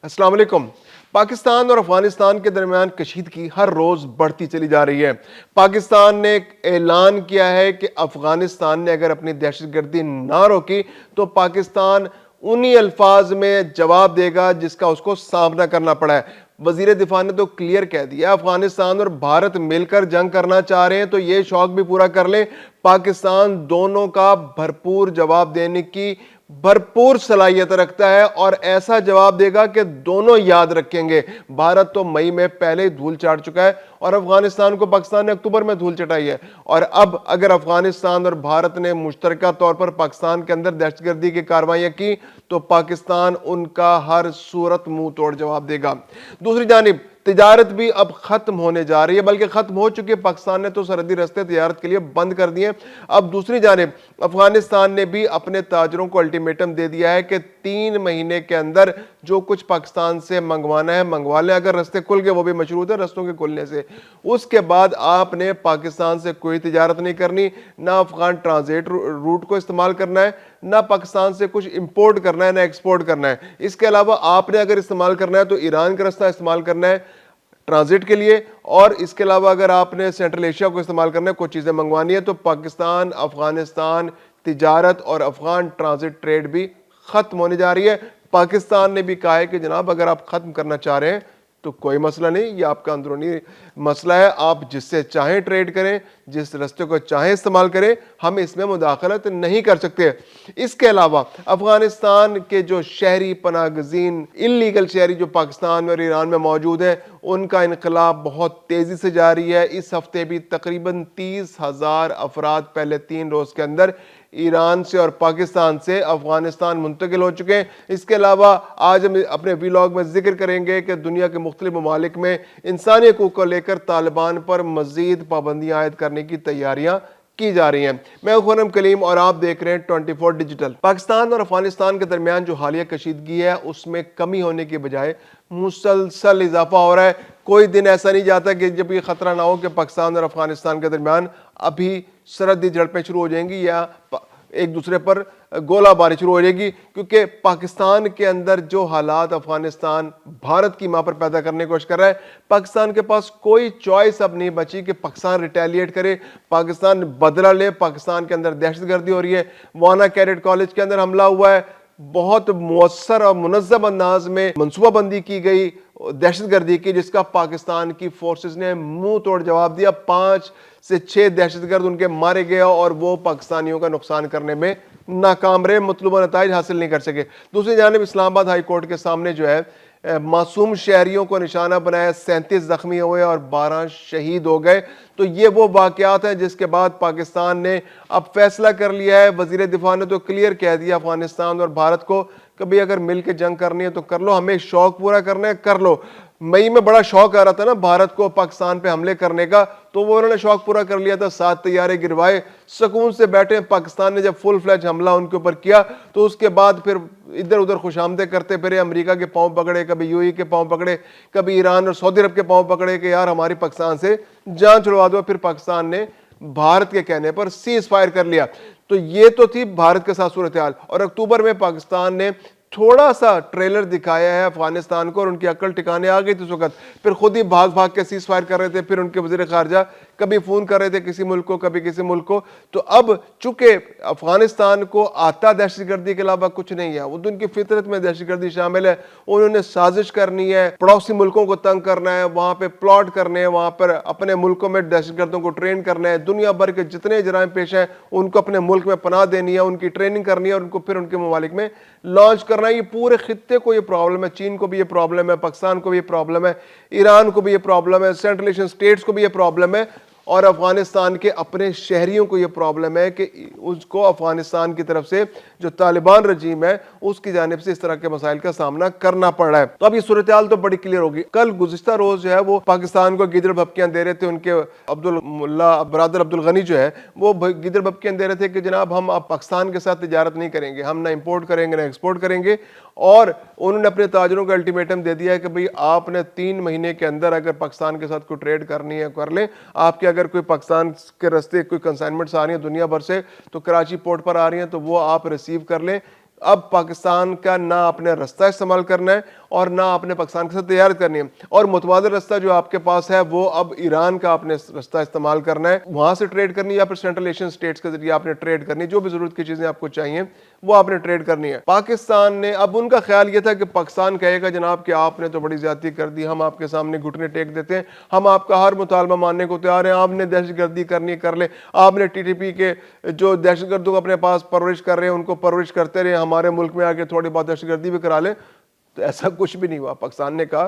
السلام علیکم۔ پاکستان اور افغانستان کے درمیان کشیدگی ہر روز بڑھتی چلی جا رہی ہے۔ پاکستان نے ایک اعلان کیا ہے کہ افغانستان نے اگر اپنی دہشت گردی نہ روکی تو پاکستان انہی الفاظ میں جواب دے گا جس کا اس کو سامنا کرنا پڑا ہے۔ وزیر دفاع نے تو کلیئر کہہ دیا افغانستان اور بھارت مل کر جنگ کرنا چاہ رہے ہیں تو یہ شوق بھی پورا کر لیں، پاکستان دونوں کا بھرپور جواب دینے کی بھرپور صلاحیت رکھتا ہے اور ایسا جواب دے گا کہ دونوں یاد رکھیں گے۔ بھارت تو مئی میں پہلے ہی دھول چاٹ چکا ہے اور افغانستان کو پاکستان نے اکتوبر میں دھول چٹائی ہے، اور اب اگر افغانستان اور بھارت نے مشترکہ طور پر پاکستان کے اندر دہشت گردی کی کارروائیاں کی تو پاکستان ان کا ہر صورت منہ توڑ جواب دے گا۔ دوسری جانب تجارت بھی اب ختم ہونے جا رہی ہے، بلکہ ختم ہو چکی ہے۔ پاکستان نے تو سرحدی راستے تجارت کے لیے بند کر دیے۔ اب دوسری جانب افغانستان نے بھی اپنے تاجروں کو الٹیمیٹم دے دیا ہے کہ 3 مہینے کے اندر جو کچھ پاکستان سے منگوانا ہے منگوا لیں، اگر رستے کھل گئے وہ بھی مشروط ہے رستوں کے کھلنے سے، اس کے بعد آپ نے پاکستان سے کوئی تجارت نہیں کرنی، نہ افغان ٹرانزٹ روٹ کو استعمال کرنا ہے، نہ پاکستان سے کچھ امپورٹ کرنا ہے، نہ ایکسپورٹ کرنا ہے۔ اس کے علاوہ آپ نے اگر استعمال کرنا ہے تو ایران کا راستہ استعمال کرنا ہے ٹرانزٹ کے لیے، اور اس کے علاوہ اگر آپ نے سینٹرل ایشیا کو استعمال کرنا ہے، کچھ چیزیں منگوانی ہے، تو پاکستان افغانستان تجارت اور افغان ٹرانزٹ ٹریڈ بھی ختم ہونے جا رہی ہے۔ پاکستان نے بھی کہا ہے کہ جناب اگر آپ ختم کرنا چاہ رہے ہیں تو کوئی مسئلہ نہیں، یہ آپ کا اندرونی مسئلہ ہے، آپ جس سے چاہیں ٹریڈ کریں، جس راستے کو چاہیں استعمال کریں، ہم اس میں مداخلت نہیں کر سکتے۔ اس کے علاوہ افغانستان کے جو شہری پناہ گزین انلیگل شہری جو پاکستان اور ایران میں موجود ہیں، ان کا انخلا بہت تیزی سے جاری ہے۔ اس ہفتے بھی تقریباً 30,000 افراد پہلے 3 روز کے اندر ایران سے اور پاکستان سے افغانستان منتقل ہو چکے ہیں۔ اس کے علاوہ آج ہم اپنے ویلاگ میں ذکر کریں گے کہ دنیا کے مختلف ممالک میں انسانی حقوق کو لے کر طالبان پر مزید پابندیاں عائد کرنے کی تیاریاں کی جا رہی ہیں۔ میں خرم کلیم اور آپ دیکھ رہے ہیں 24 ڈیجیٹل۔ پاکستان اور افغانستان کے درمیان جو حالیہ کشیدگی ہے اس میں کمی ہونے کی بجائے مسلسل اضافہ ہو رہا ہے۔ کوئی دن ایسا نہیں جاتا کہ جب یہ خطرہ نہ ہو کہ پاکستان اور افغانستان کے درمیان ابھی سرحدی جھڑپیں شروع ہو جائیں گی یا ایک دوسرے پر گولہ باری شروع ہو جائے گی، کیونکہ پاکستان کے اندر جو حالات افغانستان بھارت کی ماں پر پیدا کرنے کی کوشش کر رہا ہے، پاکستان کے پاس کوئی چوائس اب نہیں بچی کہ پاکستان ریٹیلیٹ کرے، پاکستان بدلہ لے۔ پاکستان کے اندر دہشت گردی ہو رہی ہے، وانا کیڈٹ کالج کے اندر حملہ ہوا ہے، بہت مؤثر اور منظم انداز میں منصوبہ بندی کی گئی دہشت گردی کی، جس کا پاکستان کی فورسز نے منہ توڑ جواب دیا۔ 5 سے 6 دہشت گرد ان کے مارے گئے اور وہ پاکستانیوں کا نقصان کرنے میں ناکام رہے، مطلوبہ نتائج حاصل نہیں کر سکے۔ دوسری جانب اسلام آباد ہائی کورٹ کے سامنے جو ہے معصوم شہریوں کو نشانہ بنایا، 37 زخمی ہوئے اور 12 شہید ہو گئے۔ تو یہ وہ واقعات ہیں جس کے بعد پاکستان نے اب فیصلہ کر لیا ہے۔ وزیر دفاع نے تو کلیئر کہہ دیا افغانستان اور بھارت کو کہ بھئی اگر مل کے جنگ کرنی ہے تو کر لو، ہمیں شوق پورا کرنا ہے کر لو۔ مئی میں بڑا شوق آ رہا تھا نا بھارت کو پاکستان پہ حملے کرنے کا، تو وہ انہوں نے شوق پورا کر لیا تھا، 7 طیارے گروائے، سکون سے بیٹھے۔ پاکستان نے جب فل فلیج حملہ ان کے اوپر کیا تو اس کے بعد پھر ادھر ادھر خوش آمدیں کرتے پھرے، امریکہ کے پاؤں پکڑے، کبھی یو ای کے پاؤں پکڑے، کبھی ایران اور سعودی عرب کے پاؤں پکڑے کہ یار ہماری پاکستان سے جان چھڑوا دو۔ پھر پاکستان نے بھارت کے کہنے پر سیز فائر کر لیا۔ تو یہ تو تھی بھارت کے ساتھ صورتحال، اور اکتوبر میں پاکستان نے تھوڑا سا ٹریلر دکھایا ہے افغانستان کو اور ان کی عقل ٹھکانے آ گئی تھی اس وقت، پھر خود ہی بھاگ بھاگ کے سیز فائر کر رہے تھے۔ پھر ان کے وزیر خارجہ کبھی فون کر رہے تھے کسی ملک کو، کبھی کسی ملک کو۔ تو اب چونکہ افغانستان کو آتا دہشت گردی کے علاوہ کچھ نہیں ہے، وہ ان کی فطرت میں دہشت گردی شامل ہے، انہوں نے سازش کرنی ہے، پڑوسی ملکوں کو تنگ کرنا ہے، وہاں پہ پلاٹ کرنے ہیں، وہاں پر اپنے ملکوں میں دہشت گردوں کو ٹرین کرنا ہے، دنیا بھر کے جتنے جرائم پیش ہیں ان کو اپنے ملک میں پناہ دینی ہے، ان کی ٹریننگ کرنی ہے اور ان کو پھر ان کے ممالک میں لانچ کرنا ہے۔ یہ پورے خطے کو یہ پرابلم ہے، چین کو بھی یہ پرابلم ہے، پاکستان کو بھی یہ پرابلم ہے، ایران کو بھی یہ پرابلم ہے، سینٹرل ایشین سٹیٹس کو بھی یہ پرابلم ہے، اور افغانستان کے اپنے شہریوں کو یہ پرابلم ہے کہ اس کو افغانستان کی طرف سے جو طالبان رجیم ہے اس کی جانب سے اس طرح کے مسائل کا سامنا کرنا پڑ رہا ہے۔ تو اب یہ صورتحال تو بڑی کلیئر ہوگی۔ کل گزشتہ روز جو ہے وہ پاکستان کو گیدڑ بھپکیاں دے رہے تھے، ان کے برادر عبد الغنی جو ہے وہ گیدڑ بھپکیاں دے رہے تھے کہ جناب ہم اب پاکستان کے ساتھ تجارت نہیں کریں گے، ہم نہ امپورٹ کریں گے نہ ایکسپورٹ کریں گے، اور انہوں نے اپنے تاجروں کا الٹیمیٹم دے دیا ہے کہ بھئی آپ نے 3 مہینے کے اندر اگر پاکستان کے ساتھ کوئی ٹریڈ کرنی ہے کر لیں۔ آپ کے اگر کوئی پاکستان کے راستے کوئی کنسائنمنٹس آ رہی ہیں دنیا بھر سے تو کراچی پورٹ پر آ رہی ہیں تو وہ آپ ریسیو کر لیں۔ اب پاکستان کا نہ اپنے راستہ استعمال کرنا ہے اور نہ آپ نے پاکستان کے ساتھ تجارت کرنی ہے. اور متبادل رستہ جو آپ کے پاس ہے وہ اب ایران کا آپ نے رستہ استعمال کرنا ہے, وہاں سے ٹریڈ کرنی ہے یا پھر سینٹرل ایشین اسٹیٹس کے ذریعے آپ نے ٹریڈ کرنی ہے. جو بھی ضرورت کی چیزیں آپ کو چاہیے وہ آپ نے ٹریڈ کرنی ہے. پاکستان نے, اب ان کا خیال یہ تھا کہ پاکستان کہے گا جناب کہ آپ نے تو بڑی زیادتی کر دی, ہم آپ کے سامنے گھٹنے ٹیک دیتے ہیں, ہم آپ کا ہر مطالبہ ماننے کو تیار ہیں, آپ نے دہشت گردی کرنی کر لے, آپ نے ٹی ٹی پی کے جو دہشت گردوں کو اپنے پاس پرورش کر رہے ہیں ان کو پرورش کرتے رہے, ہمارے ملک میں آ کے تھوڑی بہت دہشت گردی بھی کرا لیں. تو ایسا کچھ بھی نہیں ہوا. پاکستان نے کہا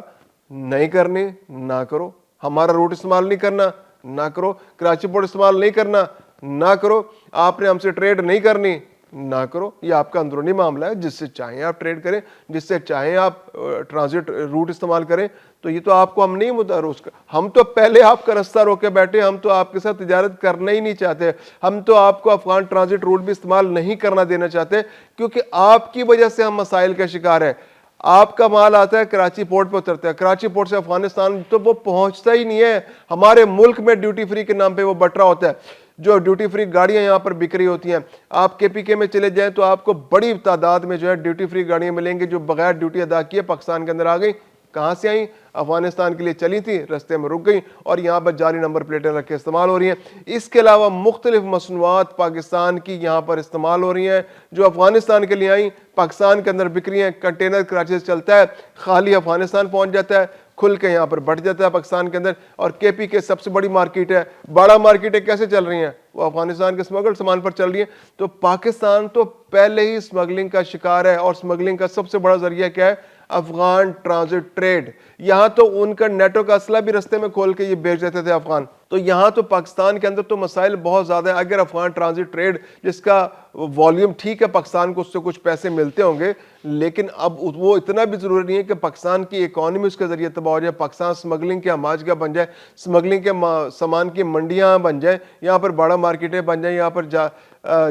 نہیں کرنی نہ کرو, ہمارا روٹ استعمال نہیں کرنا نہ کرو, کراچی پورٹ استعمال نہیں کرنا نہ کرو, آپ نے ہم سے ٹریڈ نہیں کرنی نہ کرو. یہ آپ کا اندرونی معاملہ ہے, جس سے چاہیں آپ ٹریڈ کریں, جس سے چاہیں آپ ٹرانزٹ روٹ استعمال کریں. تو یہ تو آپ کو ہم نہیں متعارف کر, ہم تو پہلے آپ کا راستہ روکے بیٹھے, ہم تو آپ کے ساتھ تجارت کرنا ہی نہیں چاہتے, ہم تو آپ کو افغان ٹرانزٹ روٹ بھی استعمال نہیں کرنا دینا چاہتے, کیونکہ آپ کی وجہ سے ہم مسائل کا شکار ہیں. آپ کا مال آتا ہے کراچی پورٹ پہ اترتا ہے, کراچی پورٹ سے افغانستان تو وہ پہنچتا ہی نہیں ہے, ہمارے ملک میں ڈیوٹی فری کے نام پہ وہ بٹ رہا ہوتا ہے. جو ڈیوٹی فری گاڑیاں یہاں پر بک رہی ہوتی ہیں, آپ کے پی کے میں چلے جائیں تو آپ کو بڑی تعداد میں جو ہے ڈیوٹی فری گاڑیاں ملیں گی جو بغیر ڈیوٹی ادا کیے پاکستان کے اندر آ گئی. کہاں سے آئیں؟ افغانستان کے لیے چلی تھی, رستے میں رک گئی اور یہاں پر جعلی نمبر پلیٹیں رکھ کے استعمال ہو رہی ہیں. اس کے علاوہ مختلف مصنوعات پاکستان کی یہاں پر استعمال ہو رہی ہیں جو افغانستان کے لیے آئیں, پاکستان کے اندر بک رہی ہیں. کنٹینر کراچی سے چلتا ہے, خالی افغانستان پہنچ جاتا ہے, کھل کے یہاں پر بڑھ جاتا ہے پاکستان کے اندر. اور کے پی کے سب سے بڑی مارکیٹ ہے, بڑا مارکیٹیں کیسے چل رہی ہیں؟ وہ افغانستان کے سمگل سامان پر چل رہی ہیں. تو پاکستان تو پہلے ہی سمگلنگ کا شکار ہے, اور سمگلنگ کا سب سے بڑا ذریعہ کیا ہے؟ Afghan transit trade. یہاں تو ان کا نیٹو کا اسلحہ بھی رستے میں کھول کے یہ بیچ دیتے تھے افغان. تو یہاں تو پاکستان کے اندر تو مسائل بہت زیادہ ہیں. اگر افغان ٹرانزٹ ٹریڈ جس کا والیوم ٹھیک ہے, پاکستان کو اس سے کچھ پیسے ملتے ہوں گے, لیکن اب وہ اتنا بھی ضروری نہیں ہے کہ پاکستان کی اکانومی اس کے ذریعے تباہ ہو جائے, پاکستان سمگلنگ کے ہماجگاہ بن جائے, سمگلنگ کے سامان کی منڈیاں بن جائیں, یہاں پر بڑا مارکیٹیں بن جائیں, یہاں پر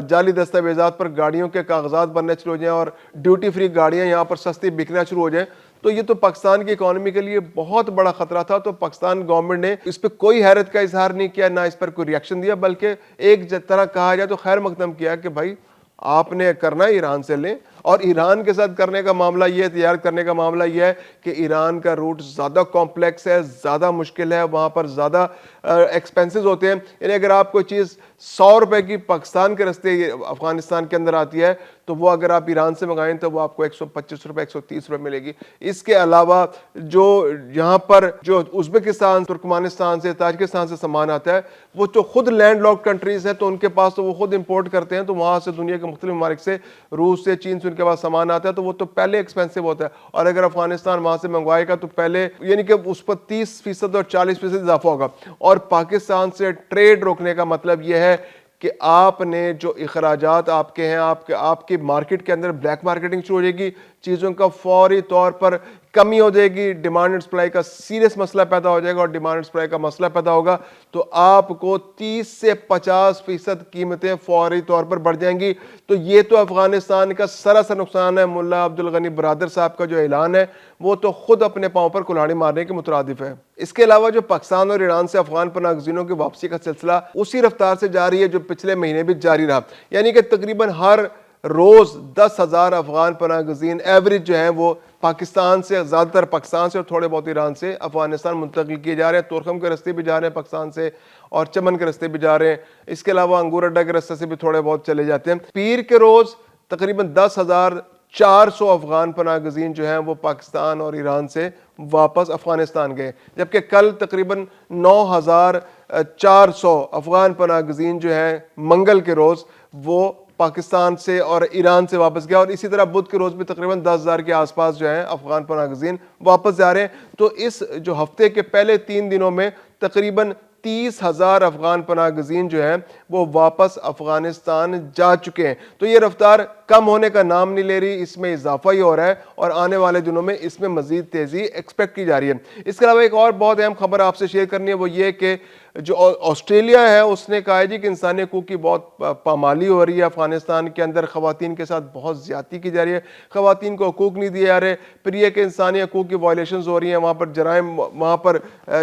جعلی دستاویزات پر گاڑیوں کے کاغذات بننے شروع ہو جائیں اور ڈیوٹی فری گاڑیاں یہاں پر سستی بکنا شروع ہو جائیں. تو یہ تو پاکستان کی اکانومی کے لیے بہت بڑا خطرہ تھا. تو پاکستان گورنمنٹ نے اس پہ کوئی حیرت کا اظہار نہیں کیا, نہ اس پر کوئی ریاکشن دیا, بلکہ ایک طرح کہا جائے تو خیر مقدم کیا کہ بھائی آپ نے کرنا ہے ایران سے لیں. اور ایران کے ساتھ کرنے کا معاملہ یہ ہے, تجارت کرنے کا معاملہ یہ ہے کہ ایران کا روٹ زیادہ کمپلیکس ہے, زیادہ مشکل ہے, وہاں پر زیادہ ایکسپینسز ہوتے ہیں. یعنی اگر آپ کوئی چیز 100 روپے کی پاکستان کے رستے افغانستان کے اندر آتی ہے تو وہ اگر آپ ایران سے منگائیں تو وہ آپ کو 125 روپے 130 روپے ملے گی. اس کے علاوہ جو یہاں پر جو ازبکستان, ترکمانستان سے, تاجکستان سے سامان آتا ہے, وہ تو خود لینڈ لاکڈ کنٹریز ہیں, تو ان کے پاس تو وہ خود امپورٹ کرتے ہیں, تو وہاں سے دنیا کے مختلف ممالک سے, روس سے, چین سے ان کے پاس سامان آتا ہے, تو وہ تو پہلے ایکسپینسو ہوتا ہے. اور اگر افغانستان وہاں سے منگوائے گا تو پہلے یعنی کہ اس پر 30% اور 40% اضافہ ہوگا. اور پاکستان سے ٹریڈ روکنے کا مطلب یہ ہے کہ آپ نے جو اخراجات آپ کے ہیں, آپ کی مارکیٹ کے اندر بلیک مارکیٹنگ شروع ہو جائے گی, چیزوں کا فوری طور پر کمی ہو جائے گی, ڈیمانڈ اینڈ سپلائی کا سیریس مسئلہ پیدا ہو جائے گا, اور ڈیمانڈ اینڈ سپلائی کا مسئلہ پیدا ہوگا تو آپ کو 30 سے 50% قیمتیں فوری طور پر بڑھ جائیں گی. تو یہ تو افغانستان کا سراسر نقصان ہے. ملا عبدالغنی برادر صاحب کا جو اعلان ہے وہ تو خود اپنے پاؤں پر کلہاڑی مارنے کے مترادف ہے. اس کے علاوہ جو پاکستان اور ایران سے افغان پناہ گزینوں کی واپسی کا سلسلہ اسی رفتار سے جاری ہے جو پچھلے مہینے بھی جاری رہا. یعنی کہ تقریباً ہر روز 10,000 افغان پناہ گزین ایوریج جو ہیں وہ پاکستان سے, زیادہ تر پاکستان سے اور تھوڑے بہت ایران سے افغانستان منتقل کیے جا رہے ہیں. تورخم کے رستے بھی جا رہے ہیں پاکستان سے, اور چمن کے رستے بھی جا رہے ہیں. اس کے علاوہ انگور اڈا کے رستے سے بھی تھوڑے بہت چلے جاتے ہیں. پیر کے روز تقریباً 10,400 افغان پناہ گزین جو ہیں وہ پاکستان اور ایران سے واپس افغانستان گئے, جبکہ کل تقریباً 9,400 افغان پناہ گزین جو ہیں منگل کے روز وہ پاکستان سے اور ایران سے واپس گیا. اور اسی طرح بدھ کے روز بھی تقریباً 10,000 کے آس پاس جو ہیں افغان پناہ گزین واپس جا رہے ہیں. تو اس جو ہفتے کے پہلے 3 دنوں میں تقریباً 30,000 افغان پناہ گزین جو ہیں وہ واپس افغانستان جا چکے ہیں. تو یہ رفتار کم ہونے کا نام نہیں لے رہی, اس میں اضافہ ہی ہو رہا ہے, اور آنے والے دنوں میں اس میں مزید تیزی ایکسپیکٹ کی جا رہی ہے. اس کے علاوہ ایک اور بہت اہم خبر آپ سے شیئر کرنی ہے, وہ یہ کہ جو آسٹریلیا ہے اس نے کہا ہے جی کہ انسانی حقوق کی بہت پامالی ہو رہی ہے افغانستان کے اندر, خواتین کے ساتھ بہت زیادتی کی جا رہی ہے, خواتین کو حقوق نہیں دیے جا رہے. پھر یہ کہ انسانی حقوق کی وائلیشنز ہو رہی ہیں, وہاں پر جرائم, وہاں پر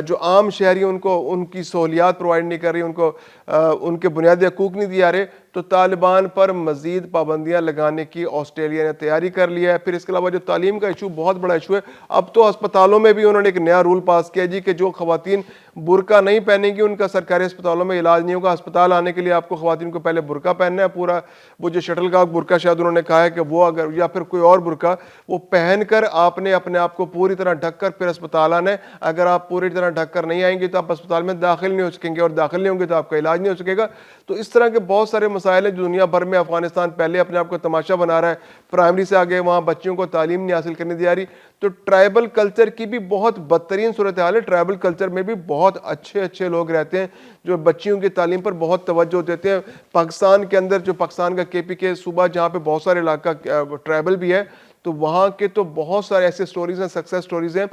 جو عام شہری ان کو ان کی سہولیات پرووائڈ نہیں کر رہی, ان کو ان کے بنیادی حقوق نہیں دیے جا رہے. تو طالبان پر مزید پابندیاں لگانے کی آسٹریلیا نے تیاری کر لیا ہے۔ پھر اس کے علاوہ جو تعلیم کا ایشو بہت بڑا ایشو ہے، اب تو ہسپتالوں میں بھی انہوں نے ایک نیا رول پاس کیا جی کہ جو خواتین برقع نہیں پہنیں گی ان کا سرکاری ہسپتالوں میں علاج نہیں ہوگا۔ ہسپتال آنے کے لیے آپ کو خواتین کو پہلے برقع پہننا ہے، پورا وہ جو شٹل کاک برقع شاید انہوں نے کہا ہے کہ وہ اگر یا پھر کوئی اور برقع وہ پہن کر آپ نے اپنے آپ کو پوری طرح ڈھک کر پھر ہسپتال آنا ہے۔ اگر آپ پوری طرح ڈھک کر نہیں آئیں گے تو آپ ہسپتال میں داخل نہیں ہو سکیں گے، اور داخل نہیں ہوں گے تو آپ کا علاج نہیں ہو سکے گا۔ تو اس طرح کے بہت سارے مسائل ہیں جو دنیا بھر میں افغانستان پہلے اپنے آپ کو تماشا بنا رہا ہے، پرائمری سے آگے وہاں بچیوں کو تعلیم نہیں حاصل کرنے دی جا رہی۔ تو ٹرائبل کلچر کی بھی بہت بدترین صورتحال ہے۔ ٹرائبل کلچر میں بھی بہت اچھے لوگ رہتے ہیں جو بچیوں کی تعلیم پر بہت توجہ دیتے ہیں۔ پاکستان کے اندر جو پاکستان کا KPK صوبہ جہاں پہ بہت سارے علاقہ ٹرائبل بھی ہے، تو وہاں کے تو بہت سارے ایسے سٹوریز ہیں، سکسیس سٹوریز ہیں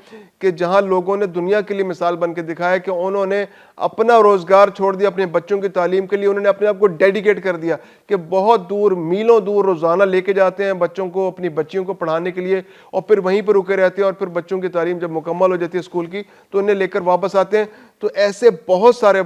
کہ جہاں لوگوں نے دنیا کے لیے مثال بن کے دکھایا کہ انہوں نے اپنا روزگار چھوڑ دیا اپنے بچوں کی تعلیم کے لیے، انہوں نے اپنے آپ کو ڈیڈیکیٹ کر دیا کہ بہت دور میلوں دور روزانہ لے کے جاتے ہیں بچوں کو، اپنی بچیوں کو پڑھانے کے لیے، اور پھر وہیں پر رکے رہتے ہیں، اور پھر بچوں کی تعلیم جب مکمل ہو جاتی ہے اسکول کی تو انہیں لے کر واپس آتے ہیں۔ تو ایسے بہت سارے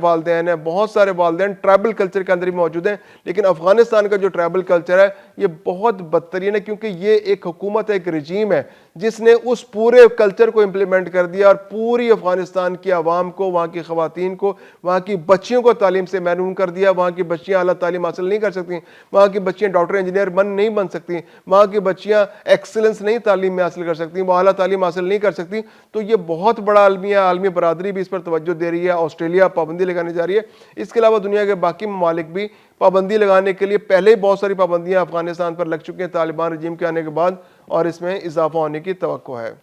والدین ٹرائبل کلچر کے اندر ہی موجود ہیں، لیکن افغانستان کا جو ٹرائبل کلچر ہے یہ بہت بدترین ہے، کیونکہ یہ ایک حکومت ہے، ایک رجیم ہے جس نے اس پورے کلچر کو امپلیمنٹ کر دیا اور پوری افغانستان کی عوام کو، وہاں کی خواتین کو، وہاں کی بچیوں کو تعلیم سے محروم کر دیا۔ وہاں کی بچیاں اعلیٰ تعلیم حاصل نہیں کر سکتی، وہاں کی بچیاں ڈاکٹر انجینئر نہیں بن سکتی، وہاں کی بچیاں ایکسلنس نہیں تعلیم میں حاصل کر سکتی، وہ اعلیٰ تعلیم حاصل نہیں کر سکتی۔ تو یہ بہت بڑا عالمیہ، عالمی برادری بھی اس پر توجہ دے رہی ہے، آسٹریلیا پابندی لگانے جا رہی ہے۔ اس کے علاوہ دنیا کے باقی ممالک بھی پابندی لگانے کے لیے پہلے ہی بہت ساری پابندیاں افغانستان پر لگ چکی ہیں طالبان رجیم کے آنے کے بعد، اور اس میں اضافہ ہونے کی توقع ہے۔